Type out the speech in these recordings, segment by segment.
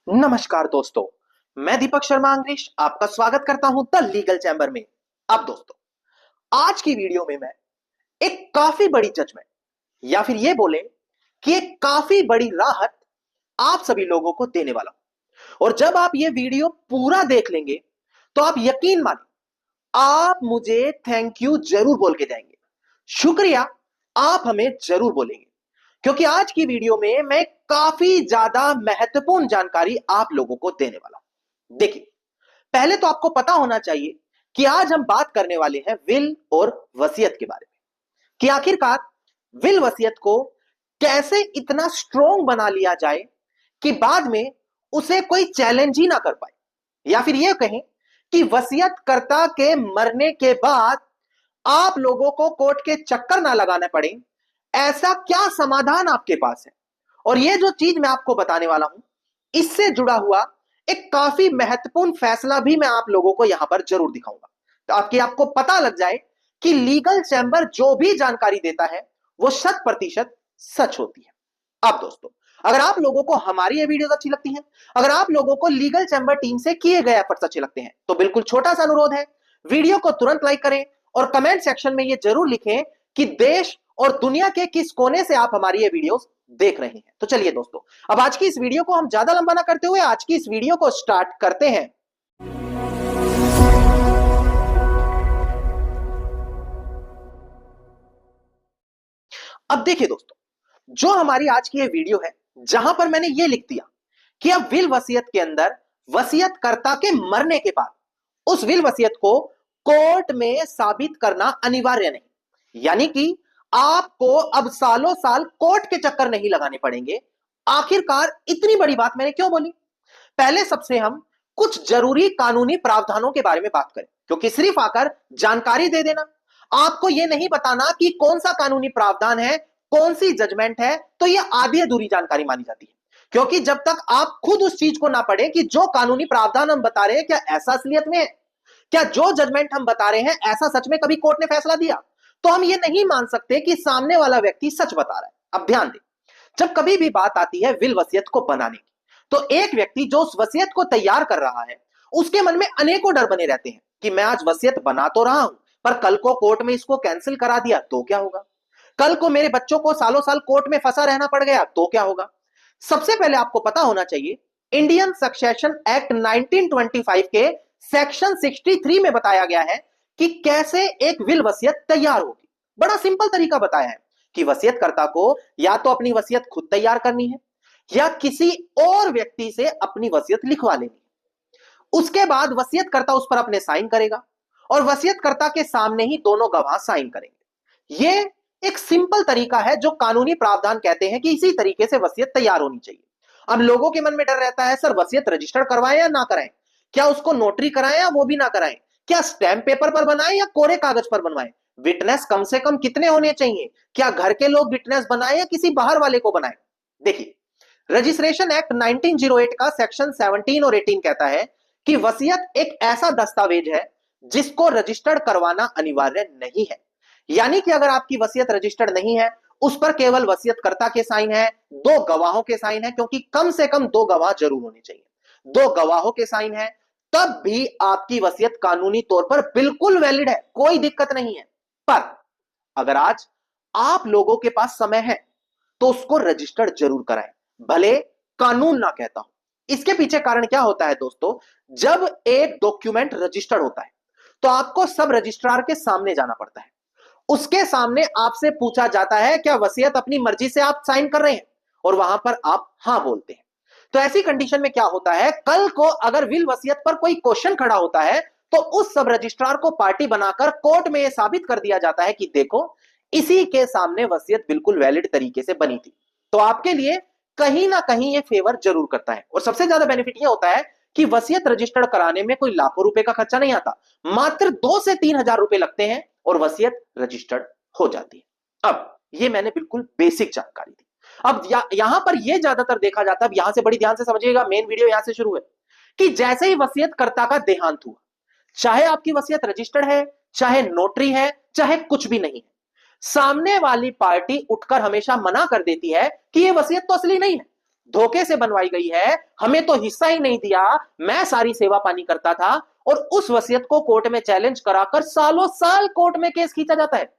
नमस्कार दोस्तों, मैं दीपक शर्मा अंग्रेश आपका स्वागत करता हूं द लीगल चैम्बर में। अब दोस्तों, आज की वीडियो में मैं एक काफी बड़ी जजमेंट या फिर ये बोले कि एक काफी बड़ी राहत आप सभी लोगों को देने वाला हूं। और जब आप ये वीडियो पूरा देख लेंगे तो आप यकीन मानिए, आप मुझे थैंक यू जरूर बोल के जाएंगे, शुक्रिया आप हमें जरूर बोलेंगे, क्योंकि आज की वीडियो में मैं काफी ज्यादा महत्वपूर्ण जानकारी आप लोगों को देने वाला हूं। देखिए, पहले तो आपको पता होना चाहिए कि आज हम बात करने वाले हैं विल और वसीयत के बारे में, कि आखिरकार विल वसीयत को कैसे इतना स्ट्रोंग बना लिया जाए कि बाद में उसे कोई चैलेंज ही ना कर पाए, या फिर यह कहें कि वसीयतकर्ता के मरने के बाद आप लोगों को कोर्ट के चक्कर ना लगाने पड़े। ऐसा क्या समाधान आपके पास है? और यह जो चीज मैं आपको बताने वाला हूं, इससे जुड़ा हुआ एक काफी महत्वपूर्ण फैसला भी मैं आप लोगों को यहां पर जरूर दिखाऊंगा, ताकि आपको पता लग जाए कि लीगल चैम्बर जो भी जानकारी देता है वो 100% सच होती है। अब दोस्तों, अगर आप लोगों को हमारी ये वीडियोस अच्छी लगती हैं, अगर आप लोगों को लीगल चैम्बर टीम से किए गए एफर्ट्स अच्छे लगते हैं, तो बिल्कुल छोटा सा अनुरोध है, वीडियो को तुरंत लाइक करें और कमेंट सेक्शन में ये जरूर लिखें कि देश और दुनिया के किस कोने से आप हमारी ये वीडियोस देख रहे हैं। तो चलिए दोस्तों, अब आज की इस वीडियो को हम ज्यादा लंबा ना करते हुए आज की इस वीडियो को स्टार्ट करते हैं। अब देखिए दोस्तों, जो हमारी आज की ये वीडियो है, जहां पर मैंने ये लिख दिया कि अब विल वसीयत के अंदर वसीयतकर्ता के मरने के बाद उस विल वसीयत को कोर्ट में साबित करना अनिवार्य नहीं, यानी कि आपको अब सालों साल कोर्ट के चक्कर नहीं लगाने पड़ेंगे। आखिरकार इतनी बड़ी बात मैंने क्यों बोली? पहले सबसे हम कुछ जरूरी कानूनी प्रावधानों के बारे में बात करें, क्योंकि सिर्फ आकर जानकारी दे देना, आपको यह नहीं बताना कि कौन सा कानूनी प्रावधान है, कौन सी जजमेंट है, तो यह आधी अधूरी जानकारी मानी जाती है। क्योंकि जब तक आप खुद उस चीज को ना पढ़े कि जो कानूनी प्रावधान हम बता रहे हैं क्या ऐसा असलियत में है, क्या जो जजमेंट हम बता रहे हैं ऐसा सच में कभी कोर्ट ने फैसला दिया, तो हम ये नहीं मान सकते कि सामने वाला व्यक्ति सच बता रहा है। अब ध्यान दें, जब कभी भी बात आती है विल वसीयत को बनाने की, तो एक व्यक्ति जो उस वसीयत को तैयार कर रहा है, उसके मन में अनेकों डर बने रहते हैं कि मैं आज वसीयत बना तो रहा हूं, पर कल को कोर्ट में इसको कैंसिल करा दिया तो क्या होगा? कल को मेरे बच्चों को सालों साल कोर्ट में फंसा रहना पड़ गया तो क्या होगा? सबसे पहले आपको पता होना चाहिए, इंडियन सक्सेशन एक्ट 1925 के सेक्शन 63 में बताया गया है कि कैसे एक विल वसीयत तैयार होगी। बड़ा सिंपल तरीका बताया है कि वसीयतकर्ता को या तो अपनी वसीयत खुद तैयार करनी है या किसी और व्यक्ति से अपनी वसीयत लिखवा लेनी है। उसके बाद वसीयतकर्ता उस पर अपने साइन करेगा और वसीयतकर्ता के सामने ही दोनों गवाह साइन करेंगे। यह एक सिंपल तरीका है जो कानूनी प्रावधान कहते हैं कि इसी तरीके से वसीयत तैयार होनी चाहिए। अब लोगों के मन में डर रहता है, सर वसीयत रजिस्टर्ड करवाएं या ना कराएं, क्या उसको नोटरी कराएं या वो भी ना कराएं, क्या स्टैंप पेपर पर बनाएं या कोरे कागज पर बनवाएं, विटनेस कम से कम कितने होने चाहिए, क्या घर के लोग विटनेस बनाएं या किसी बाहर वाले को बनाएं? देखिए, रजिस्ट्रेशन एक्ट 1908 का सेक्शन 17 और 18 कहता है कि वसीयत एक ऐसा दस्तावेज है जिसको रजिस्टर्ड करवाना अनिवार्य नहीं है। यानी कि अगर आपकी वसीयत रजिस्टर्ड नहीं है, उस पर केवल वसीयतकर्ता के साइन है, दो गवाहों के साइन है, क्योंकि कम से कम दो गवाह जरूर होने चाहिए, दो गवाहों के साइन है, तब भी आपकी वसीयत कानूनी तौर पर बिल्कुल वैलिड है, कोई दिक्कत नहीं है। पर अगर आज आप लोगों के पास समय है तो उसको रजिस्टर्ड जरूर कराएं, भले कानून ना कहता हूं। इसके पीछे कारण क्या होता है दोस्तों? जब एक डॉक्यूमेंट रजिस्टर्ड होता है तो आपको सब रजिस्ट्रार के सामने जाना पड़ता है, उसके सामने आपसे पूछा जाता है क्या वसीयत अपनी मर्जी से आप साइन कर रहे हैं, और वहां पर आप हां बोलते हैं। तो ऐसी कंडीशन में क्या होता है, कल को अगर विल वसीयत पर कोई क्वेश्चन खड़ा होता है तो उस सब रजिस्ट्रार को पार्टी बनाकर कोर्ट में यह साबित कर दिया जाता है कि देखो, इसी के सामने वसीयत बिल्कुल वैलिड तरीके से बनी थी। तो आपके लिए कहीं ना कहीं ये फेवर जरूर करता है। और सबसे ज्यादा बेनिफिट ये होता है कि वसीयत रजिस्टर्ड कराने में कोई लाखों रुपए का खर्चा नहीं आता, मात्र 2 से 3 हजार रुपए लगते हैं और वसीयत रजिस्टर्ड हो जाती है। अब ये मैंने बिल्कुल बेसिक जानकारी दी। अब यहां पर यह ज्यादातर देखा जाता है, अब यहां से बड़ी ध्यान से समझिएगा, मेन वीडियो यहां से शुरू है, कि जैसे ही वसीयतकर्ता का देहांत हुआ, चाहे आपकी वसीयत रजिस्टर्ड है, चाहे नोटरी है, चाहे कुछ भी नहीं है, सामने वाली पार्टी उठकर हमेशा मना कर देती है कि यह वसीयत तो असली नहीं है, धोखे से बनवाई गई है, हमें तो हिस्सा ही नहीं दिया, मैं सारी सेवा पानी करता था, और उस वसीयत को कोर्ट में चैलेंज कराकर सालों साल कोर्ट में केस खींचा जाता है।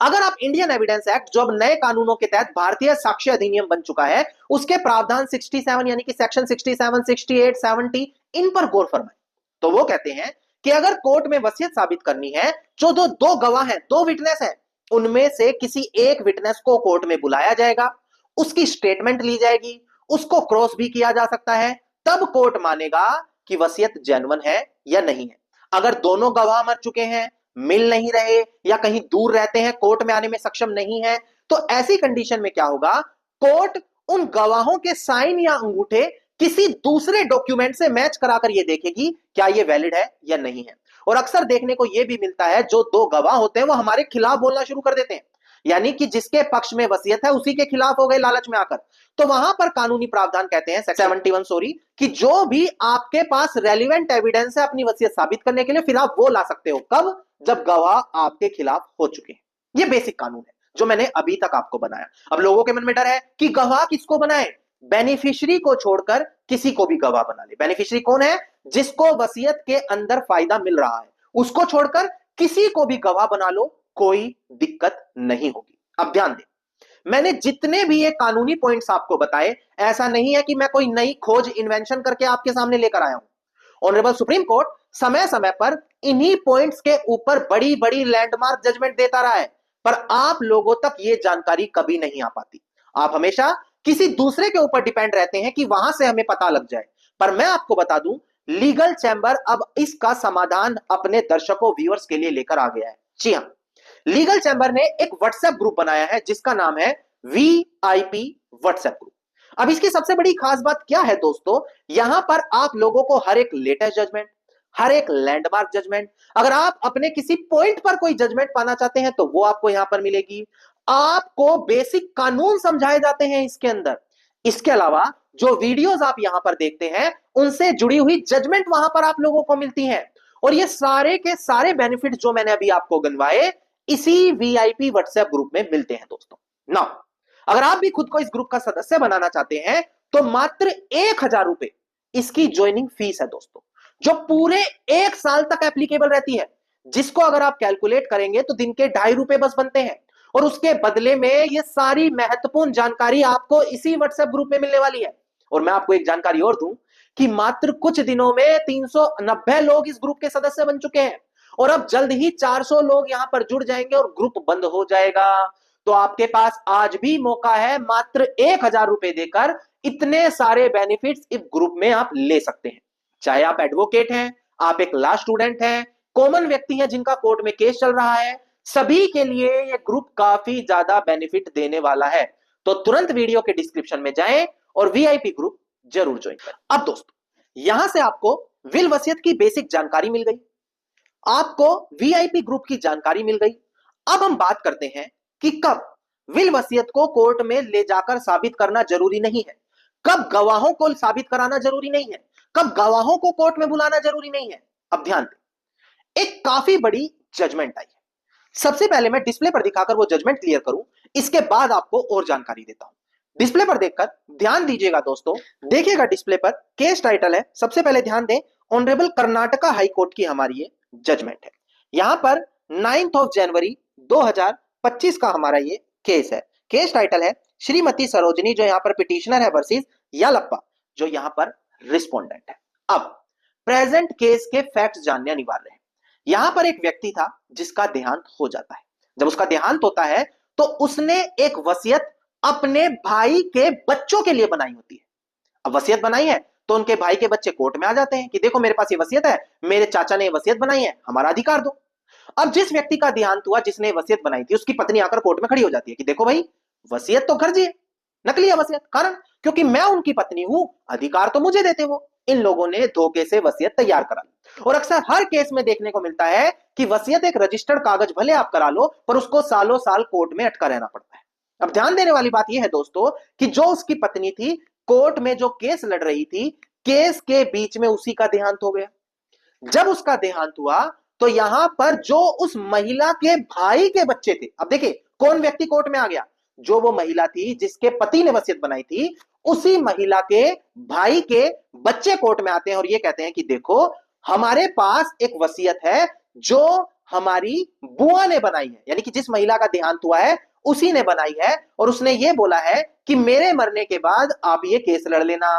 अगर आप इंडियन एविडेंस एक्ट, जो अब नए कानूनों के तहत भारतीय साक्ष्य अधिनियम बन चुका है, उसके प्रावधान 67 यानी कि सेक्शन 67, 68, 70 इन पर गौर फरमाएं, तो वो कहते हैं कि अगर कोर्ट में वसीयत साबित करनी है, जो दो गवाह हैं, दो विटनेस हैं, उनमें से किसी एक विटनेस को कोर्ट में बुलाया जाएगा, उसकी स्टेटमेंट ली जाएगी, उसको क्रॉस भी किया जा सकता है, तब कोर्ट मानेगा कि वसीयत जेन्युइन है या नहीं है। अगर दोनों गवाह मर चुके हैं, मिल नहीं रहे, या कहीं दूर रहते हैं, कोर्ट में आने में सक्षम नहीं है, तो ऐसी कंडीशन में क्या होगा, कोर्ट उन गवाहों के साइन या अंगूठे किसी दूसरे डॉक्यूमेंट से मैच कराकर यह देखेगी क्या यह वैलिड है या नहीं है। और अक्सर देखने को यह भी मिलता है, जो दो गवाह होते हैं वो हमारे खिलाफ बोलना शुरू कर देते हैं, यानी कि जिसके पक्ष में वसीयत है उसी के खिलाफ हो गए लालच में आकर। तो वहां पर कानूनी प्रावधान कहते हैं 71 सॉरी, कि जो भी आपके पास रेलिवेंट एविडेंस है अपनी वसीयत साबित करने के लिए, फिर आप वो ला सकते हो, कब, जब गवाह आपके खिलाफ हो चुके हैं। ये बेसिक कानून है जो मैंने अभी तक आपको बनाया। अब लोगों के मन में डर है कि गवाह किसको बनाए, बेनिफिशियरी को छोड़कर किसी को भी गवाह बना ले। बेनिफिशियरी कौन है, जिसको वसीयत के अंदर फायदा मिल रहा है, उसको छोड़कर किसी को भी गवाह बना लो, कोई दिक्कत नहीं होगी। अब ध्यान दें, मैंने जितने भी ये कानूनी पॉइंट्स आपको बताए, ऐसा नहीं है कि मैं कोई नई खोज इन्वेंशन करके आपके सामने लेकर आया हूं। ऑनरेबल सुप्रीम कोर्ट समय समय पर इन्हीं पॉइंट्स के ऊपर बड़ी बड़ी लैंडमार्क जजमेंट देता रहा है, पर आप लोगों तक ये जानकारी कभी नहीं आ पाती। आप हमेशा किसी दूसरे के ऊपर डिपेंड रहते हैं कि वहां से हमें पता लग जाए। पर मैं आपको बता दूं, लीगल चैंबर अब इसका समाधान अपने दर्शकों, व्यूअर्स के लिए लेकर आ गया है। जी हां, लीगल चैंबर ने एक व्हाट्सएप ग्रुप बनाया है जिसका नाम है वीआईपी व्हाट्सएप ग्रुप। अब इसकी सबसे बड़ी खास बात क्या है दोस्तों, यहां पर आप लोगों को हर एक लेटेस्ट जजमेंट, हर एक लैंडमार्क जजमेंट, अगर आप अपने किसी पॉइंट पर कोई जजमेंट पाना चाहते हैं तो वो आपको यहां पर मिलेगी। आपको बेसिक कानून समझाए जाते हैं इसके अंदर। इसके अलावा जो वीडियोस आप यहां पर देखते हैं, उनसे जुड़ी हुई जजमेंट वहां पर आप लोगों को मिलती हैं। और ये सारे के सारे बेनिफिट जो मैंने अभी आपको गिनवाए, इसी वीआईपी व्हाट्सएप ग्रुप में मिलते हैं दोस्तों। नाउ, अगर आप भी खुद को इस ग्रुप का सदस्य बनाना चाहते हैं तो मात्र 1000 रुपए इसकी ज्वाइनिंग फीस है दोस्तों, जो पूरे 1 साल तक एप्लीकेबल रहती है, जिसको अगर आप कैलकुलेट करेंगे तो दिन के 2.5 रुपए बस बनते हैं। और उसके बदले में ये सारी महत्वपूर्ण जानकारी आपको इसी व्हाट्सएप ग्रुप में मिलने वाली है। और मैं आपको एक जानकारी और दूं कि मात्र कुछ दिनों में 390 लोग इस ग्रुप के सदस्य बन चुके हैं, और अब जल्द ही 400 लोग यहां पर जुड़ जाएंगे और ग्रुप बंद हो जाएगा। तो आपके पास आज भी मौका है, मात्र 1000 रुपए देकर इतने सारे बेनिफिट्स इस ग्रुप में आप ले सकते हैं। चाहे आप एडवोकेट हैं, आप एक लॉ स्टूडेंट हैं, कॉमन व्यक्ति हैं जिनका कोर्ट में केस चल रहा है, सभी के लिए यह ग्रुप काफी ज्यादा बेनिफिट देने वाला है। तो तुरंत वीडियो के डिस्क्रिप्शन में जाएं और वीआईपी ग्रुप जरूर ज्वाइन करें। अब दोस्तों, यहां से आपको विल वसीयत की बेसिक जानकारी मिल गई, आपको वीआईपी ग्रुप की जानकारी मिल गई। अब हम बात करते हैं कि कब विल वसीयत को कोर्ट में ले जाकर साबित करना जरूरी नहीं है, कब गवाहों को साबित कराना जरूरी नहीं है, कब गवाहों को कोर्ट में बुलाना जरूरी नहीं है। अब ध्यान दें, एक काफी बड़ी जजमेंट आई है। सबसे पहले मैं डिस्प्ले पर दिखाकर वो जजमेंट क्लियर करूं, इसके बाद आपको और जानकारी देता हूं। डिस्प्ले पर देखकर ध्यान दीजिएगा दोस्तों, देखिएगा डिस्प्ले पर केस टाइटल है। सबसे पहले ध्यान दें, ऑनरेबल कर्नाटका हाई कोर्ट की हमारी ये जजमेंट है। यहां पर 9 जनवरी 2025 का हमारा ये केस है। केस टाइटल है श्रीमती सरोजनी, जो यहां पर पिटिशनर है, वर्सेस यालप्पा, जो यहां पर रिस्पोंडेंट है। अब प्रेजेंट केस के फैक्ट्स जानने अनिवार्य है। यहां पर एक व्यक्ति था जिसका देहांत हो जाता है। जब उसका देहांत होता है तो उसने एक वसीयत अपने भाई के बच्चों के लिए बनाई होती है। अब वसीयत बनाई है तो उनके भाई के बच्चे कोर्ट में आ जाते हैं कि देखो मेरे पास ये वसीयत है, मेरे चाचा ने वसीयत बनाई है, हमारा अधिकार दो। अब जिस व्यक्ति का देहांत हुआ, जिसने वसीयत बनाई थी, उसकी पत्नी आकर कोर्ट में खड़ी हो जाती है कि देखो भाई, वसीयत तो फर्जी है, नकली है वसीयत। कारण क्योंकि मैं उनकी पत्नी हूं, अधिकार तो मुझे देते हो। इन लोगों ने धोखे से वसीयत तैयार करा ली। और अक्सर हर केस में देखने को मिलता है कि वसीयत एक रजिस्टर्ड कागज भले आप करा लो, पर उसको सालों साल कोर्ट में अटका रहना पड़ता है। अब ध्यान देने वाली बात यह है दोस्तों कि जो उसकी पत्नी थी, कोर्ट में जो केस लड़ रही थी, केस के बीच में उसी का देहांत हो गया। जब उसका देहांत हुआ तो यहां पर जो उस महिला के भाई के बच्चे थे, अब देखिए कौन व्यक्ति कोर्ट में आ गया, जो वो महिला थी जिसके पति ने वसीयत बनाई थी, उसी महिला के भाई के बच्चे कोर्ट में आते हैं और ये कहते हैं कि देखो हमारे पास एक वसीयत है जो हमारी बुआ ने बनाई है, यानी कि जिस महिला का देहांत हुआ है उसी ने बनाई है, और उसने ये बोला है कि मेरे मरने के बाद आप ये केस लड़ लेना,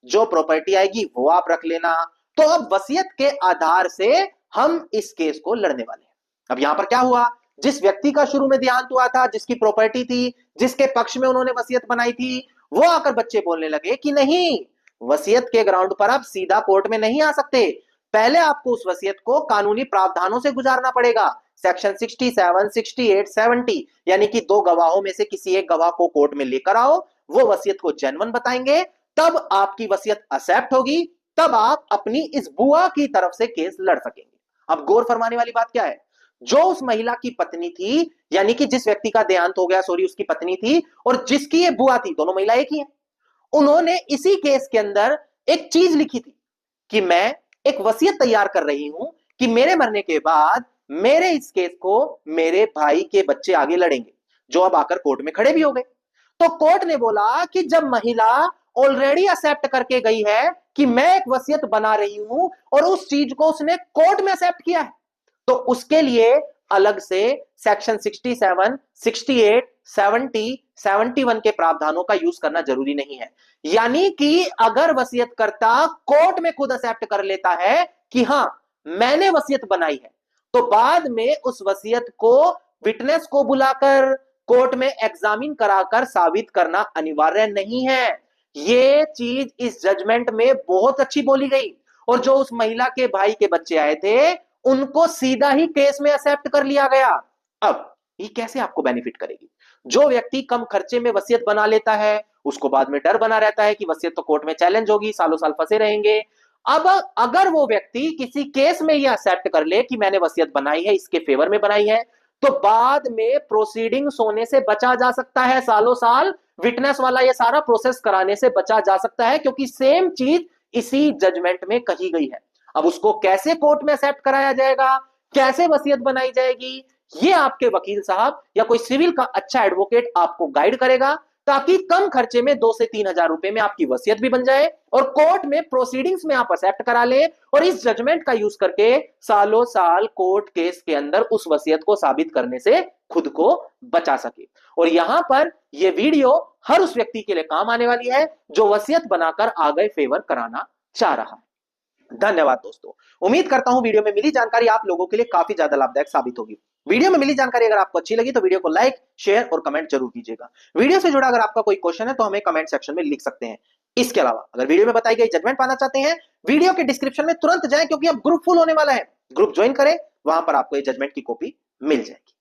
जो प्रॉपर्टी आएगी वो आप रख लेना। तो अब वसीयत के आधार से हम इस केस को लड़ने वाले हैं। अब यहां पर क्या हुआ, जिस व्यक्ति का शुरू में देहांत हुआ था, जिसकी प्रॉपर्टी थी, जिसके पक्ष में उन्होंने वसीयत बनाई थी, वो आकर बच्चे बोलने लगे कि नहीं, वसीयत के ग्राउंड पर आप सीधा कोर्ट में नहीं आ सकते, पहले आपको उस वसीयत को कानूनी प्रावधानों से गुजारना पड़ेगा। सेक्शन 67, 68, 70, यानी कि दो गवाहों में से किसी एक गवाह को कोर्ट में लेकर आओ, वो वसीयत को जेन्युइन बताएंगे, तब आपकी वसीयत एक्सेप्ट होगी, तब आप अपनी इस बुआ की तरफ से केस लड़ सकेंगे। अब गौर फरमाने वाली बात क्या है, जो उस महिला की पत्नी थी, यानी कि जिस व्यक्ति का देहांत हो गया, सॉरी, उसकी पत्नी थी, और जिसकी ये बुआ थी, दोनों महिला एक ही है, उन्होंने इसी केस के अंदर एक चीज लिखी थी कि मैं एक वसीयत तैयार कर रही हूं कि मेरे मरने के बाद मेरे इस केस को मेरे भाई के बच्चे आगे लड़ेंगे, जो अब आकर कोर्ट में खड़े भी हो गए। तो कोर्ट ने बोला कि जब महिला ऑलरेडी एक्सेप्ट करके गई है कि मैं एक वसीयत बना रही हूं और उस चीज को उसने कोर्ट में एक्सेप्ट किया है, तो उसके लिए अलग से सेक्शन 67, 68, 70, 71 के प्रावधानों का यूज करना जरूरी नहीं है। यानी कि अगर वसीयतकर्ता कोर्ट में खुद एक्सेप्ट कर लेता है कि हां मैंने वसीयत बनाई है, तो बाद में उस वसीयत को विटनेस को बुलाकर कोर्ट में एग्जामिन कराकर साबित करना अनिवार्य नहीं है। ये चीज इस जजमेंट में बहुत अच्छी बोली गई, और जो उस महिला के भाई के बच्चे आए थे उनको सीधा ही केस में एक्सेप्ट कर लिया गया। अब ये कैसे आपको बेनिफिट करेगी, जो व्यक्ति कम खर्चे में वसीयत बना लेता है उसको बाद में डर बना रहता है कि वसीयत तो कोर्ट में चैलेंज होगी, सालों साल फंसे रहेंगे। अब अगर वो व्यक्ति किसी केस में ये एक्सेप्ट कर ले कि मैंने वसीयत बनाई है, इसके फेवर में बनाई है, तो बाद में प्रोसीडिंग्स होने से बचा जा सकता है, सालों साल विटनेस वाला ये सारा प्रोसेस कराने से बचा जा सकता है, क्योंकि सेम चीज इसी जजमेंट में कही गई है। अब उसको कैसे कोर्ट में एक्सेप्ट कराया जाएगा, कैसे वसीयत बनाई जाएगी, ये आपके वकील साहब या कोई सिविल का अच्छा एडवोकेट आपको गाइड करेगा, ताकि कम खर्चे में 2 से 3 हजार रुपए में आपकी वसीयत भी बन जाए और कोर्ट में प्रोसीडिंग्स में आप एक्सेप्ट करा ले, और इस जजमेंट का यूज करके सालों साल कोर्ट केस के अंदर उस वसीयत को साबित करने से खुद को बचा सके। और यहां पर यह वीडियो हर उस व्यक्ति के लिए काम आने वाली है जो वसीयत बनाकर आगे फेवर कराना चाह रहा है। धन्यवाद दोस्तों, उम्मीद करता हूं वीडियो में मिली जानकारी आप लोगों के लिए काफी ज्यादा लाभदायक साबित होगी। वीडियो में मिली जानकारी अगर आपको अच्छी लगी तो वीडियो को लाइक, शेयर और कमेंट जरूर कीजिएगा। वीडियो से जुड़ा अगर आपका कोई क्वेश्चन है तो हमें कमेंट सेक्शन में लिख सकते हैं। इसके अलावा अगर वीडियो में बताई गई जजमेंट पाना चाहते हैं, वीडियो के डिस्क्रिप्शन में तुरंत जाएं, क्योंकि अब ग्रुप फुल होने वाला है। ग्रुप ज्वाइन करें, वहां पर आपको ये जजमेंट की कॉपी मिल जाएगी।